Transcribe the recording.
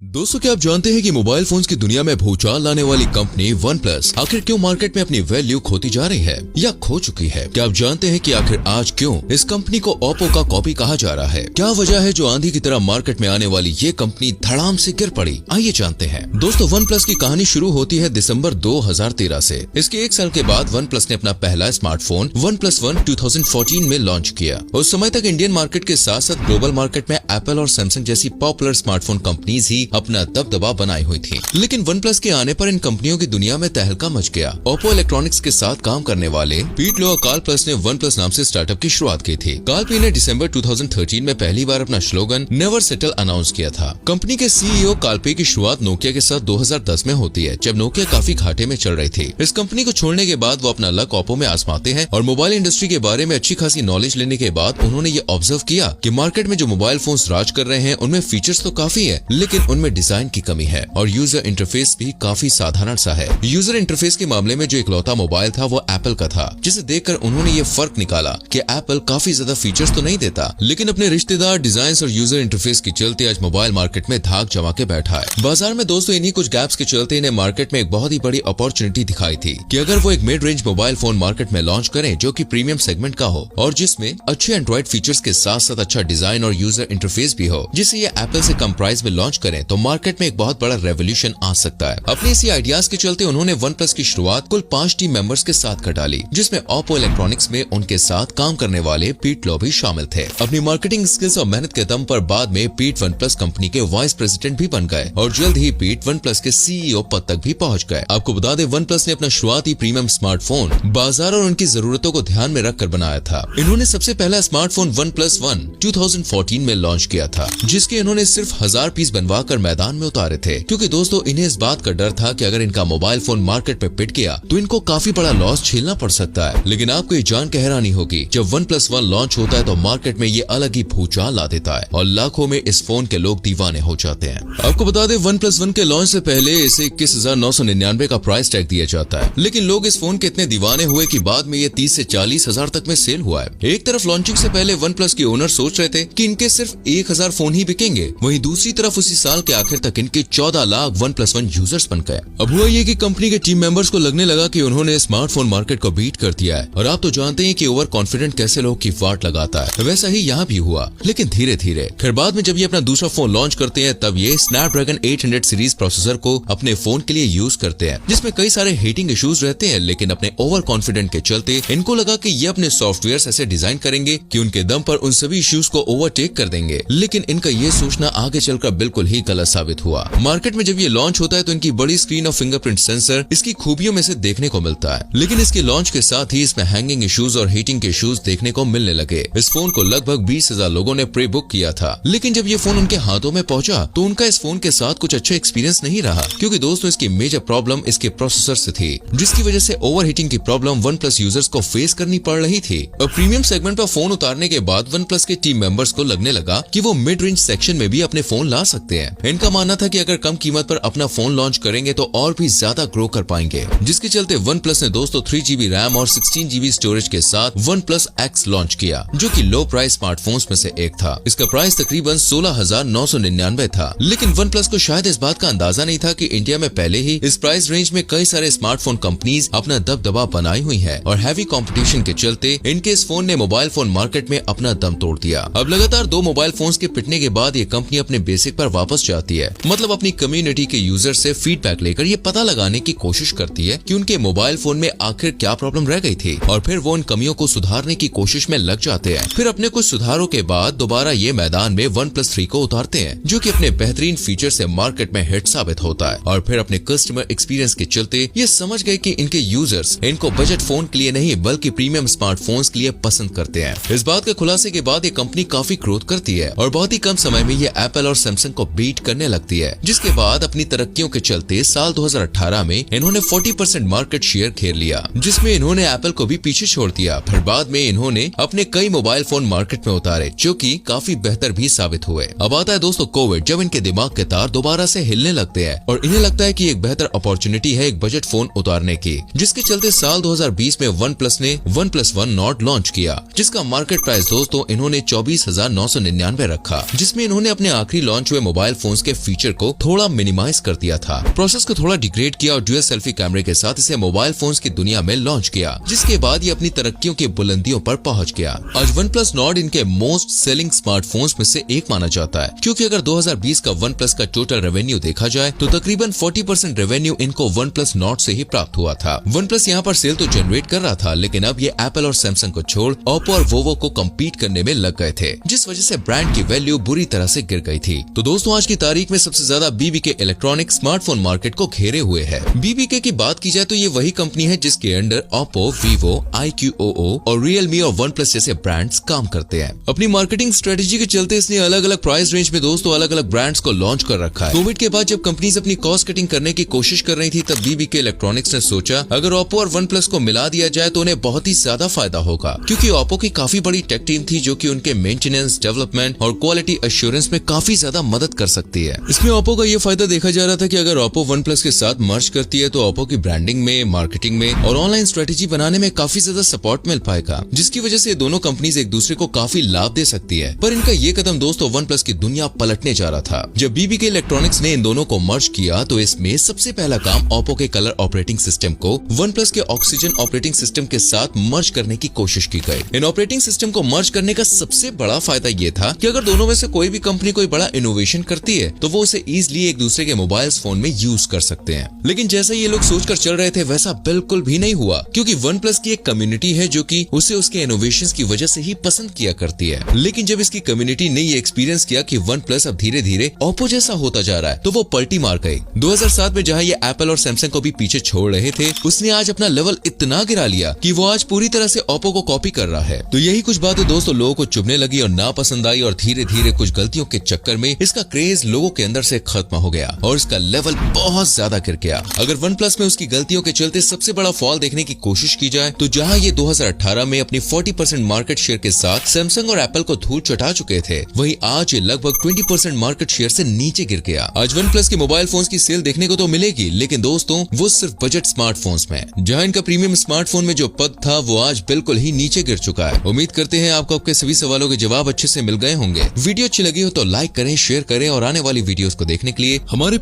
दोस्तों, क्या आप जानते हैं कि मोबाइल फोन्स की दुनिया में भूचाल लाने वाली कंपनी वन प्लस आखिर क्यों मार्केट में अपनी वैल्यू खोती जा रही है या खो चुकी है? क्या आप जानते हैं कि आखिर आज क्यों इस कंपनी को ओप्पो का कॉपी कहा जा रहा है? क्या वजह है जो आंधी की तरह मार्केट में आने वाली ये कंपनी धड़ाम से गिर पड़ी? आइए जानते हैं। दोस्तों, वन प्लस की कहानी शुरू होती है दिसंबर 2013 से। इसके एक साल के बाद वन प्लस ने अपना पहला स्मार्टफोन वन प्लस वन 2014 में लॉन्च किया। उस समय तक इंडियन मार्केट के साथ साथ ग्लोबल मार्केट में एप्पल और सैमसंग जैसी पॉपुलर स्मार्टफोन कंपनीज ही अपना दबदबा बनाई हुई थी। लेकिन वन प्लस के आने पर इन कंपनियों की दुनिया में तहलका मच गया। ओप्पो इलेक्ट्रॉनिक्स के साथ काम करने वाले पीट लो और कार्ल प्लस ने वन प्लस नाम से स्टार्टअप की शुरुआत की थी। कार्ल पी ने दिसंबर 2013 में पहली बार अपना स्लोगन नेवर सेटल अनाउंस किया था। कंपनी के सीईओ कार्ल पी की शुरुआत नोकिया के साथ 2010 में होती है, जब नोकिया काफी घाटे में चल रही थी। इस कंपनी को छोड़ने के बाद वो अपना लक ओप्पो में आजमाते हैं और मोबाइल इंडस्ट्री के बारे में अच्छी खासी नॉलेज लेने के बाद उन्होंने ये ऑब्जर्व किया कि मार्केट में जो मोबाइल फोन्स राज कर रहे हैं उनमें फीचर्स तो काफी है, लेकिन उनमें डिजाइन की कमी है और यूजर इंटरफेस भी काफी साधारण सा है। यूजर इंटरफेस के मामले में जो इकलौता मोबाइल था वो एप्पल का था, जिसे देखकर उन्होंने ये फर्क निकाला कि एप्पल काफी ज्यादा फीचर्स तो नहीं देता, लेकिन अपने रिश्तेदार डिजाइन और यूजर इंटरफेस के चलते आज मोबाइल मार्केट में धाक जमा के बैठा है। बाजार में दोस्तों इन्हीं कुछ गैप्स के चलते इन्हें मार्केट में एक बहुत ही बड़ी अपॉर्चुनिटी दिखाई थी कि अगर वो एक mid range mobile phone market में लॉन्च करें जो कि प्रीमियम सेगमेंट का हो और जिसमें अच्छे एंड्रॉइड फीचर्स के साथ साथ अच्छा डिजाइन और यूजर इंटरफेस भी हो, जिसे ये एप्पल से कम प्राइस में लॉन्च करें, तो मार्केट में एक बहुत बड़ा रेवोल्यूशन आ सकता है। अपने इसी आइडियाज के चलते उन्होंने वन प्लस की शुरुआत कुल 5 टीम मेंबर्स के साथ कर डाली, जिसमें ओप्पो इलेक्ट्रॉनिक्स में उनके साथ काम करने वाले पीट लो भी शामिल थे। अपनी मार्केटिंग स्किल्स और मेहनत के दम पर बाद में पीट वन प्लस कंपनी के वाइस प्रेसिडेंट भी बन गए और जल्द ही पीट वन प्लस के सीईओ पद तक भी पहुंच गए। आपको बता दें, वन प्लस ने अपना शुरुआती प्रीमियम स्मार्टफोन बाजार और उनकी जरूरतों को ध्यान में रखकर बनाया था। इन्होंने सबसे पहला स्मार्टफोन वन प्लस वन 2014 में लॉन्च किया था, जिसके इन्होंने सिर्फ 1000 पीस बनवा कर मैदान में उतारे थे, क्योंकि दोस्तों इन्हें इस बात का डर था कि अगर इनका मोबाइल फोन मार्केट में पिट गया तो इनको काफी बड़ा लॉस झेलना पड़ सकता है। लेकिन आपको ये जान के हैरानी होगी, जब वन प्लस वन लॉन्च होता है तो मार्केट में ये अलग ही भूचाल ला देता है और लाखों में इस फोन के लोग दीवाने हो जाते हैं। आपको बता दें, वन प्लस वन के लॉन्च से पहले इसे 21,999 का प्राइस टैग दिया जाता है, लेकिन लोग इस फोन के इतने दीवाने हुए कि बाद में ये 30 से 40 हजार तक में सेल हुआ है। एक तरफ लॉन्चिंग से पहले वन प्लस के ओनर सोच रहे थे कि इनके सिर्फ 1000 फोन ही बिकेंगे, वहीं दूसरी तरफ उसी साल के आखिर तक इनके 14 lakh one plus one users बन गए। अब हुआ ये कि कंपनी के टीम मेंबर्स को लगने लगा कि उन्होंने स्मार्टफोन मार्केट को बीट कर दिया है, और आप तो जानते हैं कि ओवर कॉन्फिडेंट कैसे लोग की वाट लगाता है। वैसा ही यहाँ भी हुआ, लेकिन धीरे धीरे फिर बाद में जब ये अपना दूसरा फोन लॉन्च करते हैं, तब ये स्नैपड्रैगन 800 सीरीज प्रोसेसर को अपने फोन के लिए यूज करते हैं, जिसमें कई सारे हीटिंग इश्यूज रहते हैं, लेकिन अपने ओवर कॉन्फिडेंट के चलते इनको लगा कि ये अपने सॉफ्टवेयर ऐसे डिजाइन करेंगे कि उनके दम पर उन सभी इश्यूज को ओवरटेक कर देंगे। लेकिन इनका ये सोचना आगे चलकर बिल्कुल ही गलत साबित हुआ। मार्केट में जब ये लॉन्च होता है तो इनकी बड़ी स्क्रीन और फिंगरप्रिंट सेंसर इसकी खूबियों में से देखने को मिलता है, लेकिन इसके लॉन्च के साथ ही इसमें हैंगिंग इश्यूज और हीटिंग के इश्यूज देखने को मिलने लगे। इस फोन को लगभग 20,000 लोगों ने प्री बुक किया था, लेकिन जब ये फोन उनके हाथों में पहुंचा तो उनका इस फोन के साथ कुछ अच्छा एक्सपीरियंस नहीं रहा, क्योंकि दोस्तों इसकी मेजर प्रॉब्लम इसके प्रोसेसर से थी, जिसकी वजह से ओवर हीटिंग की प्रॉब्लम वन प्लस यूजर्स को फेस करनी पड़ रही थी। और प्रीमियम सेगमेंट पर फोन उतारने के बाद वन प्लस के टीम मेंबर्स को लगने लगा कि वो मिड रेंज सेक्शन में भी अपने फोन ला सकते हैं। इनका मानना था कि अगर कम कीमत पर अपना फोन लॉन्च करेंगे तो और भी ज्यादा ग्रो कर पाएंगे, जिसके चलते वन प्लस ने दोस्तों 3GB रैम और 16GB स्टोरेज के साथ वन प्लस एक्स लॉन्च किया, जो कि लो प्राइस स्मार्टफोन्स में से एक था। इसका प्राइस तकरीबन 16,999 था, लेकिन वन प्लस को शायद इस बात का अंदाजा नहीं था कि इंडिया में पहले ही इस प्राइस रेंज में कई सारे स्मार्टफोन कंपनीज अपना दबदबा बनाई हुई है, और हैवी कंपटीशन के चलते इनके इस फोन ने मोबाइल फोन मार्केट में अपना दम तोड़ दिया। अब लगातार 2 मोबाइल फोन्स के पिटने के बाद ये कंपनी अपने बेसिक पर वापस जाती है, मतलब अपनी कम्युनिटी के यूजर से फीडबैक लेकर ये पता लगाने की कोशिश करती है कि उनके मोबाइल फोन में आखिर क्या प्रॉब्लम रह गई थी, और फिर वो उन कमियों को सुधारने की कोशिश में लग जाते हैं। फिर अपने कुछ सुधारों के बाद दोबारा ये मैदान में वन प्लस 3 को उतारते हैं, जो कि अपने बेहतरीन फीचर से मार्केट में हिट साबित होता है। और फिर अपने कस्टमर एक्सपीरियंस के चलते ये समझ गए कि इनके यूजर्स इनको बजट फोन के लिए नहीं बल्कि प्रीमियम स्मार्टफोन्स के लिए पसंद करते हैं। इस बात के खुलासे के बाद ये कंपनी काफी ग्रोथ करती है और बहुत ही कम समय में ये एप्पल और सैमसंग को बीट करने लगती है, जिसके बाद अपनी तरक्कियों के चलते साल 2018 में इन्होंने 40% मार्केट शेयर घेर लिया, जिसमें इन्होंने एप्पल को भी पीछे छोड़ दिया। फिर बाद में इन्होंने अपने कई मोबाइल फोन मार्केट में उतारे, जो कि काफी बेहतर भी साबित हुए। अब आता है दोस्तों कोविड, जब इनके दिमाग के तार दोबारा से हिलने लगते हैं और इन्हें लगता है कि एक बेहतर अपॉर्चुनिटी है एक बजट फोन उतारने की, जिसके चलते साल 2020 में वन प्लस ने one plus one not launch किया, जिसका मार्केट प्राइस दोस्तों इन्होंने 24,999 रखा, जिसमें इन्होंने अपने आखिरी लॉन्च हुए मोबाइल फोन फोन्स के फीचर को थोड़ा मिनिमाइज कर दिया था, प्रोसेस को थोड़ा डिग्रेड किया और ड्यूअल सेल्फी कैमरे के साथ इसे मोबाइल फोन्स की दुनिया में लॉन्च किया, जिसके बाद ये अपनी तरक्कियों की बुलंदियों पर पहुंच गया। आज OnePlus Nord इनके मोस्ट सेलिंग स्मार्टफोन्स में से एक माना जाता है, क्योंकि अगर 2020 का OnePlus का टोटल रेवेन्यू देखा जाए तो तकरीबन 40% रेवेन्यू इनको OnePlus Nord से ही प्राप्त हुआ था। OnePlus यहाँ पर सेल तो जनरेट कर रहा था, लेकिन अब ये एप्पल और सैमसंग को छोड़ ओप्पो और वोवो को कम्पीट करने में लग गए थे, जिस वजह से ब्रांड की वैल्यू बुरी तरह से गिर गई थी। तो दोस्तों, आज की तारीख में सबसे ज्यादा BBK इलेक्ट्रॉनिक स्मार्टफोन मार्केट को घेरे हुए है। BBK की बात की जाए तो ये वही कंपनी है जिसके अंडर ओप्पो, वीवो, iQOO और Realme और OnePlus जैसे ब्रांड्स काम करते हैं। अपनी मार्केटिंग स्ट्रेटेजी के चलते इसने अलग अलग प्राइस रेंज में दोस्तों अलग अलग ब्रांड्स को लॉन्च कर रखा है। कोविड के बाद जब कंपनीज अपनी कॉस्ट कटिंग करने की कोशिश कर रही थी, तब BBK इलेक्ट्रॉनिक्स ने सोचा अगर ओप्पो और OnePlus को मिला दिया जाए तो उन्हें बहुत ही ज्यादा फायदा होगा, क्योंकि ओप्पो की काफी बड़ी टेक टीम थी जो कि उनके मेंटेनेंस, डेवलपमेंट और क्वालिटी एश्योरेंस में काफी ज्यादा मदद कर सकती है। इसमें ओप्पो का ये फायदा देखा जा रहा था कि अगर ओप्पो OnePlus के साथ मर्ज करती है तो ओप्पो की ब्रांडिंग में, मार्केटिंग में और ऑनलाइन स्ट्रेटेजी बनाने में काफी ज्यादा सपोर्ट मिल पाएगा, जिसकी वजह से दोनों कंपनीज एक दूसरे को काफी लाभ दे सकती है। पर इनका ये कदम दोस्तों OnePlus की दुनिया पलटने जा रहा था। जब BBK इलेक्ट्रॉनिक्स ने इन दोनों को मर्ज किया तो इसमें सबसे पहला काम ओप्पो के कलर ऑपरेटिंग सिस्टम को OnePlus के ऑक्सीजन ऑपरेटिंग सिस्टम के साथ मर्ज करने की कोशिश की गई। इन ऑपरेटिंग सिस्टम को मर्ज करने का सबसे बड़ा फायदा ये था कि अगर दोनों में से कोई भी कंपनी कोई बड़ा इनोवेशन करती है तो वो उसे इजीली एक दूसरे के मोबाइल फोन में यूज कर सकते हैं। लेकिन जैसा ये लोग सोचकर चल रहे थे वैसा बिल्कुल भी नहीं हुआ, क्योंकि OnePlus की एक कम्युनिटी है जो कि उसे उसके इनोवेशंस की वजह से ही पसंद किया करती है। लेकिन जब इसकी कम्युनिटी ने ये एक्सपीरियंस किया कि OnePlus अब धीरे धीरे ओप्पो जैसा होता जा रहा है, तो वो पलटी मार गई। 2007 में जहां ये एप्पल और सैमसंग को भी पीछे छोड़ रहे थे, उसने आज अपना लेवल इतना गिरा लिया कि वो आज पूरी तरह से ओप्पो को कॉपी कर रहा है। तो यही कुछ बातें दोस्तों लोगों को चुभने लगी और नापसंद आई, और धीरे धीरे कुछ गलतियों के चक्कर में इसका क्रेज लोगों के अंदर से खत्म हो गया और इसका लेवल बहुत ज्यादा गिर गया। अगर OnePlus में उसकी गलतियों के चलते सबसे बड़ा फॉल देखने की कोशिश की जाए तो जहां ये 2018 में अपनी 40% मार्केट शेयर के साथ सैमसंग और एप्पल को धूल चटा चुके थे, वहीं आज ये लगभग 20% मार्केट शेयर से नीचे गिर गया। आज OnePlus के मोबाइल फोन्स की सेल देखने को तो मिलेगी, लेकिन दोस्तों वो सिर्फ बजट स्मार्टफोन्स में। जहां इनका प्रीमियम स्मार्टफोन में जो पद था वो आज बिल्कुल ही नीचे गिर चुका है। उम्मीद करते हैं आपको आपके सभी सवालों के जवाब अच्छे से मिल गए होंगे। वीडियो अच्छी लगी हो तो लाइक करें, शेयर करें और आने वाली वीडियोस को देखने के लिए हमारे